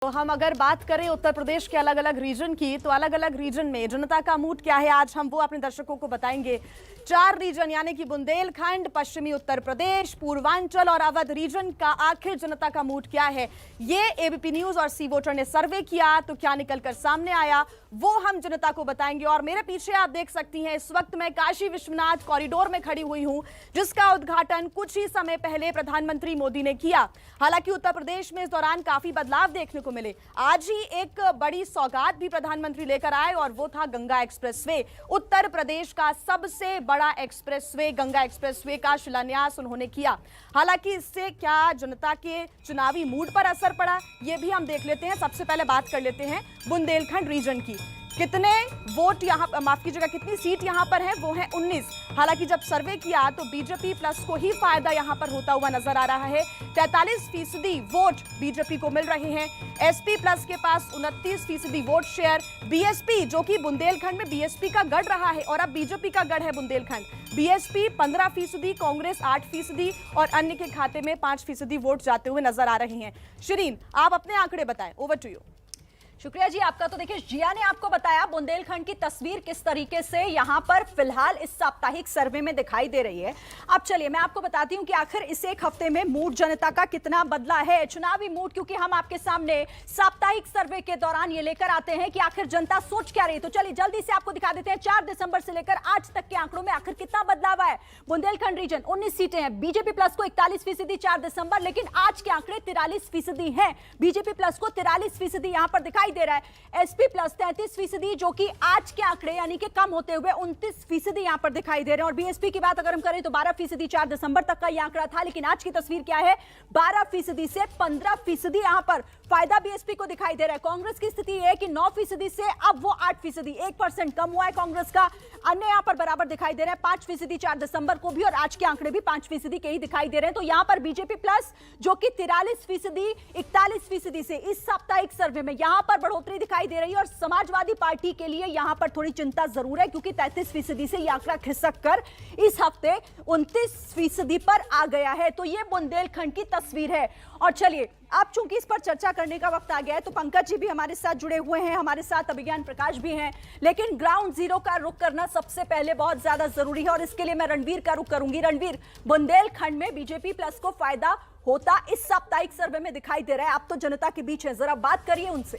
तो हम अगर बात करें उत्तर प्रदेश के अलग अलग रीजन की, तो अलग अलग रीजन में जनता का मूड क्या है आज हम वो अपने दर्शकों को बताएंगे। 4 रीजन यानी कि बुंदेलखंड, पश्चिमी उत्तर प्रदेश, पूर्वांचल और अवध रीजन का आखिर जनता का मूड क्या है, ये एबीपी न्यूज और सी वोटर ने सर्वे किया तो क्या निकलकर सामने आया वो हम जनता को बताएंगे। और मेरे पीछे आप देख सकती हैं इस वक्त मैं काशी विश्वनाथ कॉरिडोर में खड़ी हुई हूं, जिसका उद्घाटन कुछ ही समय पहले प्रधानमंत्री मोदी ने किया। हालांकि उत्तर प्रदेश में इस दौरान काफी बदलाव देखने को मिले। आज ही एक बड़ी सौगात भी प्रधानमंत्री लेकर आए और वो था गंगा एक्सप्रेसवे। उत्तर प्रदेश का सबसे बड़ा एक्सप्रेसवे गंगा एक्सप्रेसवे का शिलान्यास उन्होंने किया। हालांकि इससे क्या जनता के चुनावी मूड पर असर पड़ा, ये भी हम देख लेते हैं। सबसे पहले बात कर लेते हैं बुंदेलखंड रीजन की। कितने वोट यहाँ, माफ कीजिएगा, कितनी सीट यहाँ पर है, वो है 19। हालांकि जब सर्वे किया तो बीजेपी प्लस को ही फायदा यहाँ पर होता हुआ नजर आ रहा है। 43% वोट बीजेपी को मिल रहे हैं। एसपी प्लस के पास 29% वोट शेयर। बीएसपी जो कि बुंदेलखंड में बीएसपी का गढ़ रहा है और अब बीजेपी का गढ़ है बुंदेलखंड, बीएसपी 15%, कांग्रेस 8% और अन्य के खाते में 5% वोट जाते हुए नजर आ रहे हैं। शिरीन, आप अपने आंकड़े बताएं, ओवर टू यू। शुक्रिया जी आपका। तो देखिए, जिया ने आपको बताया बुंदेलखंड की तस्वीर किस तरीके से यहां पर फिलहाल इस साप्ताहिक सर्वे में दिखाई दे रही है। अब चलिए मैं आपको बताती हूं कि आखिर इस एक हफ्ते में मूड जनता का कितना बदला है, चुनावी मूड, क्योंकि हम आपके सामने साप्ताहिक सर्वे के दौरान ये लेकर आते हैं कि आखिर जनता सोच क्या रही है। तो चलिए जल्दी से आपको दिखा देते हैं 4 दिसंबर से लेकर आज तक के आंकड़ों में आखिर कितना बदलाव है। बुंदेलखंड रीजन 19 सीटें हैं, बीजेपी प्लस को 41% 4 दिसंबर, लेकिन आज के आंकड़े 43% हैं। बीजेपी प्लस को 43% यहां पर दिखाई दे रहा है। एसपी प्लस 33%, जो कि आज के आंकड़े यानी कि कम होते हुए 29% यहां पर दिखाई दे रहे हैं। और बीएसपी की बात अगर हम करें तो 12% 4 दिसंबर तक का यह आंकड़ा था, लेकिन आज की तस्वीर क्या है, 12% से 15% यहां पर फायदा बीएसपी को दिखाई दे रहा है। कांग्रेस की स्थिति है कि 9% से अब वो 8%, 1% कम हुआ है कांग्रेस का। अन्य यहां पर बराबर दिखाई दे रहे हैं, 5% 4 दिसंबर को भी और आज के आंकड़े भी 5% के ही दिखाई दे रहे हैं। तो यहां पर बीजेपी प्लस जो कि 43%, 41% से इस साप्ताहिक सर्वे में यहां पर बढ़ोतरी दिखाई दे रही है। और समाजवादी पार्टी के लिए यहां पर थोड़ी चिंता जरूर है, क्योंकि 33% से यह आंकड़ा खिसक कर इस हफ्ते 29% पर आ गया है। तो यह बुंदेलखंड की तस्वीर है। और चलिए अब चूंकि इस पर चर्चा करने का वक्त आ गया है, तो पंकज जी भी हमारे साथ जुड़े हुए हैं, हमारे साथ अभिज्ञान प्रकाश भी हैं, लेकिन ग्राउंड जीरो का रुख करना सबसे पहले बहुत ज्यादा जरूरी है और इसके लिए मैं रणवीर का रुख करूंगी। रणवीर, बुंदेलखंड में बीजेपी प्लस को फायदा होता इस साप्ताहिक सर्वे में दिखाई दे रहा है। आप तो जनता के बीच है, जरा बात करिए उनसे।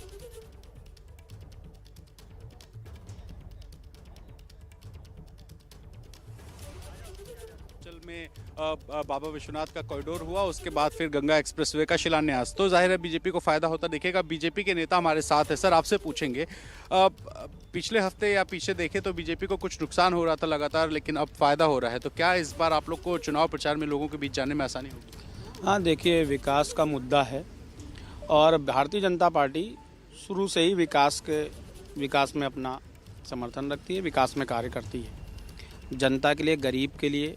में बाबा विश्वनाथ का कॉरिडोर हुआ, उसके बाद फिर गंगा एक्सप्रेसवे का शिलान्यास, तो जाहिर है बीजेपी को फायदा होता दिखेगा। बीजेपी के नेता हमारे साथ है। सर, आपसे पूछेंगे, पिछले हफ्ते या पीछे देखे तो बीजेपी को कुछ नुकसान हो रहा था लगातार, लेकिन अब फायदा हो रहा है, तो क्या इस बार आप लोग को चुनाव प्रचार में लोगों के बीच जाने में आसानी होगी? हाँ, देखिए, विकास का मुद्दा है और भारतीय जनता पार्टी शुरू से ही विकास में अपना समर्थन रखती है, विकास में कार्य करती है। जनता के लिए, गरीब के लिए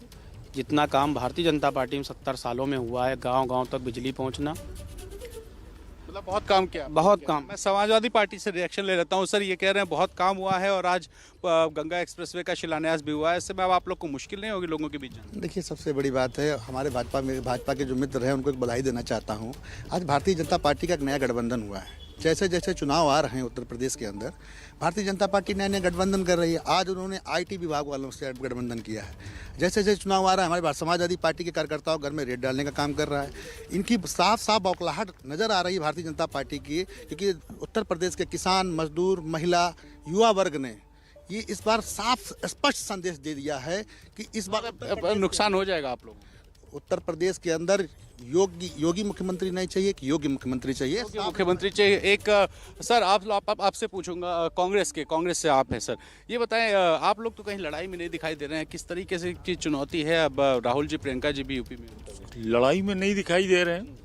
जितना काम भारतीय जनता पार्टी में 70 सालों में हुआ है, गांव-गांव तक बिजली पहुंचना, मतलब बहुत काम किया। बहुत काम। मैं समाजवादी पार्टी से रिएक्शन ले लेता हूं। सर, ये कह रहे हैं बहुत काम हुआ है और आज गंगा एक्सप्रेसवे का शिलान्यास भी हुआ है, इससे अब आप लोग को मुश्किल नहीं होगी लोगों के बीच जाना? देखिए, सबसे बड़ी बात है, हमारे भाजपा के जो मित्र हैं उनको एक बधाई देना चाहता हूँ। आज भारतीय जनता पार्टी का एक नया गठबंधन हुआ है। जैसे जैसे चुनाव आ रहे हैं उत्तर प्रदेश के अंदर, भारतीय जनता पार्टी नया नया गठबंधन कर रही है। आज उन्होंने आईटी विभाग वालों से गठबंधन किया है। जैसे जैसे चुनाव आ रहा है, हमारे समाजवादी पार्टी के कार्यकर्ताओं घर में रेड डालने का काम कर रहा है। इनकी साफ साफ बौखलाहट नजर आ रही है भारतीय जनता पार्टी की, क्योंकि उत्तर प्रदेश के किसान, मजदूर, महिला, युवा वर्ग ने ये इस बार साफ स्पष्ट संदेश दे दिया है कि इस बार नुकसान हो जाएगा आप लोग। उत्तर प्रदेश के अंदर योगी मुख्यमंत्री नहीं चाहिए कि योगी मुख्यमंत्री चाहिए, मुख्यमंत्री चाहिए। एक सर, आपसे पूछूंगा, कांग्रेस से आप हैं सर, ये बताएं, आप लोग तो कहीं लड़ाई में नहीं दिखाई दे रहे हैं, किस तरीके से की चुनौती है? अब राहुल जी, प्रियंका जी भी यूपी में लड़ाई में नहीं दिखाई दे रहे हैं।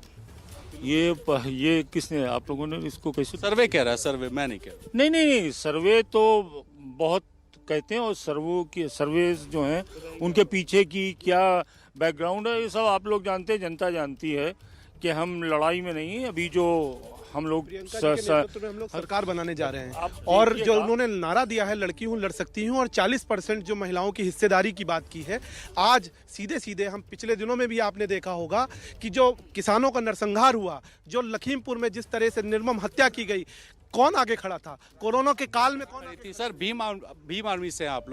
ये किसने, आप लोगों ने इसको कैसे? सर्वे कह रहा है, सर्वे मैं नहीं कह रहा। नहीं, सर्वे तो बहुत कहते हैं और सर्वे जो हैं उनके पीछे की क्या बैकग्राउंड है, ये सब आप लोग जानते हैं, जनता जानती है कि हम लड़ाई में नहीं। अभी जो हम लोग प्रियंका जी के नेतृत्व में हम लोग सरकार बनाने जा रहे हैं। और जो उन्होंने नारा दिया है लड़की हूँ लड़ सकती हूँ, और 40% जो महिलाओं की हिस्सेदारी की बात की है, आज सीधे सीधे हम पिछले दिनों में भी आपने देखा होगा कि जो किसानों का नरसंहार हुआ, जो लखीमपुर में जिस तरह से निर्मम हत्या की गई, कौन आगे खड़ा था? कोरोना के काल में कौन थी सर? भीम आर्मी से हैं आप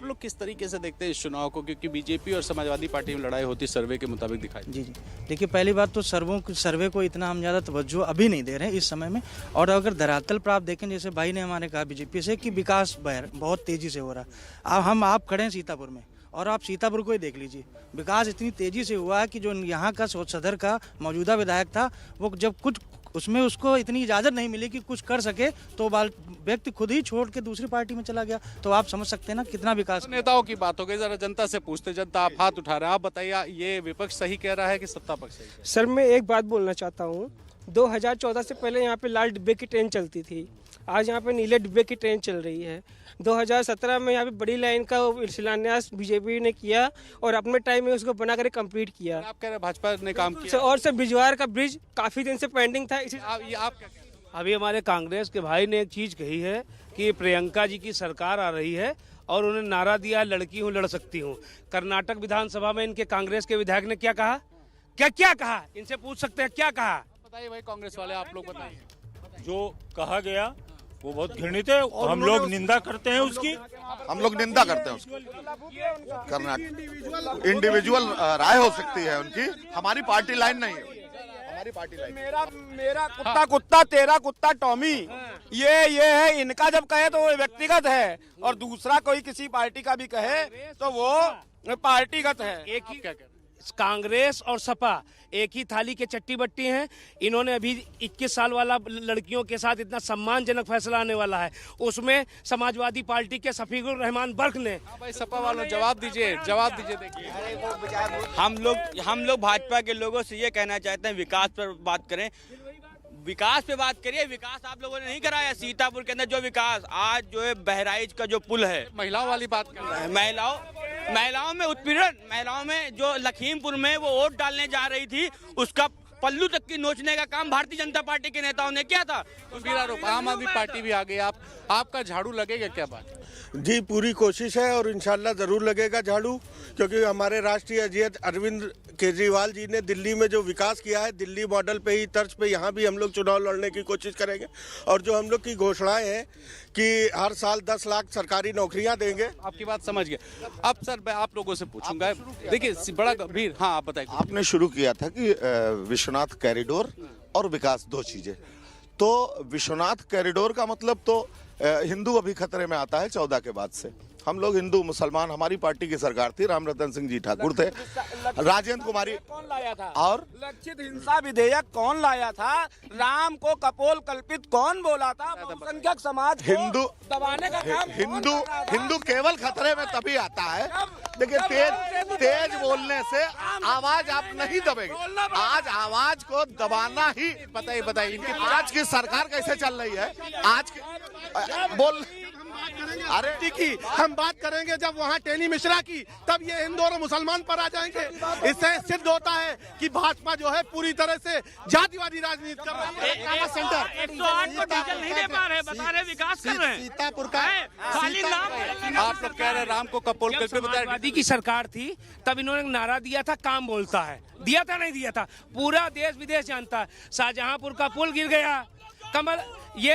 लोग किस तरीके से देखते हैं इस चुनाव को, क्योंकि बीजेपी और समाजवादी पार्टी में लड़ाई होती सर्वे के मुताबिक दिखाई? जी जी, देखिए पहली बात तो सर्वे को इतना हम ज़्यादा तवज्जो अभी नहीं दे रहे हैं इस समय में। और अगर धरातल पर आप देखें, जैसे भाई ने हमारे कहा बीजेपी से कि विकास बहुत तेज़ी से हो रहा है। आप खड़े हैं सीतापुर में, और आप सीतापुर को ही देख लीजिए, विकास इतनी तेज़ी से हुआ है कि जो यहाँ का सदर का मौजूदा विधायक था, वो जब कुछ उसमें उसको इतनी इजाज़त नहीं मिली कि कुछ कर सके, तो व्यक्ति खुद ही छोड़ के दूसरी पार्टी में चला गया। तो आप समझ सकते हैं ना कितना विकास। नेताओं की बात हो गई, जरा जनता से पूछते। जनता आप हाथ उठा रहे हैं, आप बताइए ये विपक्ष सही कह रहा है कि सत्ता पक्ष सही कह रहा है? सर मैं एक बात बोलना चाहता हूँ, 2014 से पहले यहाँ पे लाल डिब्बे की ट्रेन चलती थी, आज यहाँ पे नीले डिब्बे की ट्रेन चल रही है। 2017 में यहाँ पे बड़ी लाइन का शिलान्यास बीजेपी ने किया और अपने टाइम में उसको बना कर कंप्लीट किया। आप कह रहे हैं भाजपा ने काम किया? और सर बिजवार का ब्रिज काफी दिन से पेंडिंग था। आप क्या कह रहे हैं? अभी हमारे कांग्रेस के भाई ने एक चीज कही है कि प्रियंका जी की सरकार आ रही है, और उन्होंने नारा दिया लड़की हूँ लड़ सकती हूँ। कर्नाटक विधानसभा में इनके कांग्रेस के विधायक ने क्या कहा? क्या कहा? इनसे पूछ सकते हैं क्या कहा। बताइए भाई कांग्रेस वाले, आप लोग बताइए। जो कहा गया वो बहुत घृणित है, हम लोग निंदा करते हैं उसकी। हम लोग निंदा करते हैं उसकी। कर्नाटक इंडिविजुअल राय हो सकती है उनकी, हमारी पार्टी लाइन नहीं है। हमारी पार्टी लाइन मेरा कुत्ता कुत्ता तेरा कुत्ता टॉमी, ये है। इनका जब कहे तो वो व्यक्तिगत है, और दूसरा कोई किसी पार्टी का भी कहे तो वो पार्टीगत है। एक ही कांग्रेस और सपा एक ही थाली के चट्टी बट्टी हैं। इन्होंने अभी 21 साल वाला लड़कियों के साथ इतना सम्मानजनक फैसला आने वाला है, उसमें समाजवादी पार्टी के शफीकुर रहमान बर्क ने। भाई सपा वालों जवाब दीजिए। देखिए हम लोग भाजपा के लोगों से ये कहना चाहते हैं, विकास पर बात करें, विकास पे बात करिए। विकास आप लोगों ने नहीं कराया सीतापुर के अंदर। जो विकास आज जो है बहराइच का जो पुल है, महिलाओं वाली बात कर रहे हैं। महिलाओं में उत्पीड़न, महिलाओं में जो लखीमपुर में वो वोट डालने जा रही थी, उसका पल्लू तक की नोचने का काम भारतीय जनता पार्टी के नेताओं ने किया था। आम आदमी पार्टी भी आ गई, आपका झाड़ू लगेगा क्या बात? जी पूरी कोशिश है, और इंशाल्लाह जरूर लगेगा झाड़ू, क्योंकि हमारे राष्ट्रीय अध्यक्ष अरविंद केजरीवाल जी ने दिल्ली में जो विकास किया है, दिल्ली मॉडल पे ही तर्ज पे यहाँ भी हम लोग चुनाव लड़ने की कोशिश करेंगे। और जो हम लोग की घोषणाएं हैं कि हर साल 10 लाख सरकारी नौकरियां देंगे। आपकी बात समझ गए। अब सर मैं आप लोगों से पूछूंगा, देखिए बड़ा गंभीर। हाँ आप बताइए। आपने शुरू किया था कि विश्वनाथ कॉरिडोर और विकास दो चीजें। तो विश्वनाथ कॉरिडोर का मतलब तो हिंदू अभी खतरे में आता है 14 के बाद से। हम लोग हिंदू मुसलमान, हमारी पार्टी की सरकार थी, राम रतन सिंह जी ठाकुर थे, राजेंद्र कुमारी कौन लाया था, और लक्षित हिंसा विधेयक कौन लाया था, राम को कपोल कल्पित कौन बोला था, बहुसंख्यक समाज को हिंदू दबाने का काम हिंदू केवल खतरे में तभी आता है। देखिए तेज बोलने से आवाज आप नहीं दबेंगे। आज आवाज को दबाना ही। बताइए आज की सरकार कैसे चल रही है? आज बोल अरे की हम बात करेंगे जब वहाँ टेनी मिश्रा की, तब ये हिंदू और मुसलमान पर आ जाएंगे। इससे सिद्ध होता है कि भाजपा जो है पूरी तरह से जातिवादी राजनीति कर रही है। सेंटर 108 को डीजल नहीं दे पा रहे, बता रहे विकास कर रहे हैं। सीतापुर का खाली नाम। आप लोग कह रहे हैं राम को कपोल कल्पित बताया। समाजवादी की सरकार थी तब इन्होंने नारा दिया था, काम बोलता है। दिया था नहीं दिया था, पूरा देश विदेश जानता है। शाहजहांपुर का पुल गिर गया,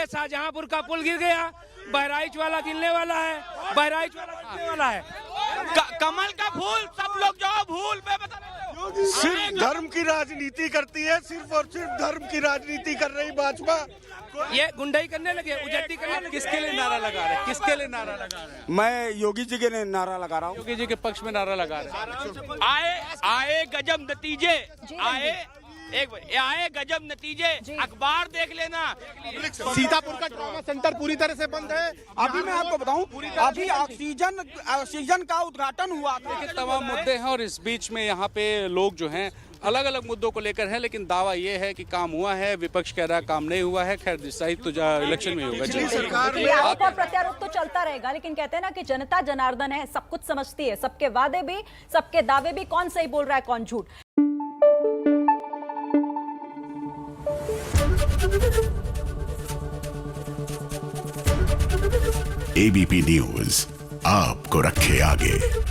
शाहजहांपुर का पुल गिर गया, बहराइच वाला गिरने वाला है, कमल का फूल सब लोग जाओ भूल पे बता। सिर्फ धर्म की राजनीति करती है, सिर्फ और सिर्फ धर्म की राजनीति कर रही भाजपा। ये गुंडाई करने लगे, उजड़ी करने लगे। किसके लिए नारा लगा रहे हैं? किसके लिए नारा लगा रहे हैं? मैं योगी जी के लिए नारा लगा रहा हूँ। योगी जी के पक्ष में नारा लगा रहे हैं। आए गजब नतीजे, आए गजब नतीजे, अखबार देख लेना। सीतापुर का ट्रॉमा सेंटर पूरी तरह से बंद है। अभी मैं आपको बताऊं, अभी ऑक्सीजन का उद्घाटन हुआ था। तमाम मुद्दे हैं, और इस बीच में यहाँ पे लोग जो हैं अलग अलग मुद्दों को लेकर है, लेकिन दावा ये है कि काम हुआ है, विपक्ष कह रहा है काम नहीं हुआ है। खैर डिसाइड तो इलेक्शन में होगा। आरोप और प्रत्यारोप तो चलता रहेगा, लेकिन कहते हैं ना कि जनता जनार्दन है, सब कुछ समझती है, सबके वादे भी, सबके दावे भी, कौन सही बोल रहा है कौन झूठ। एबीपी न्यूज आपको रखे आगे।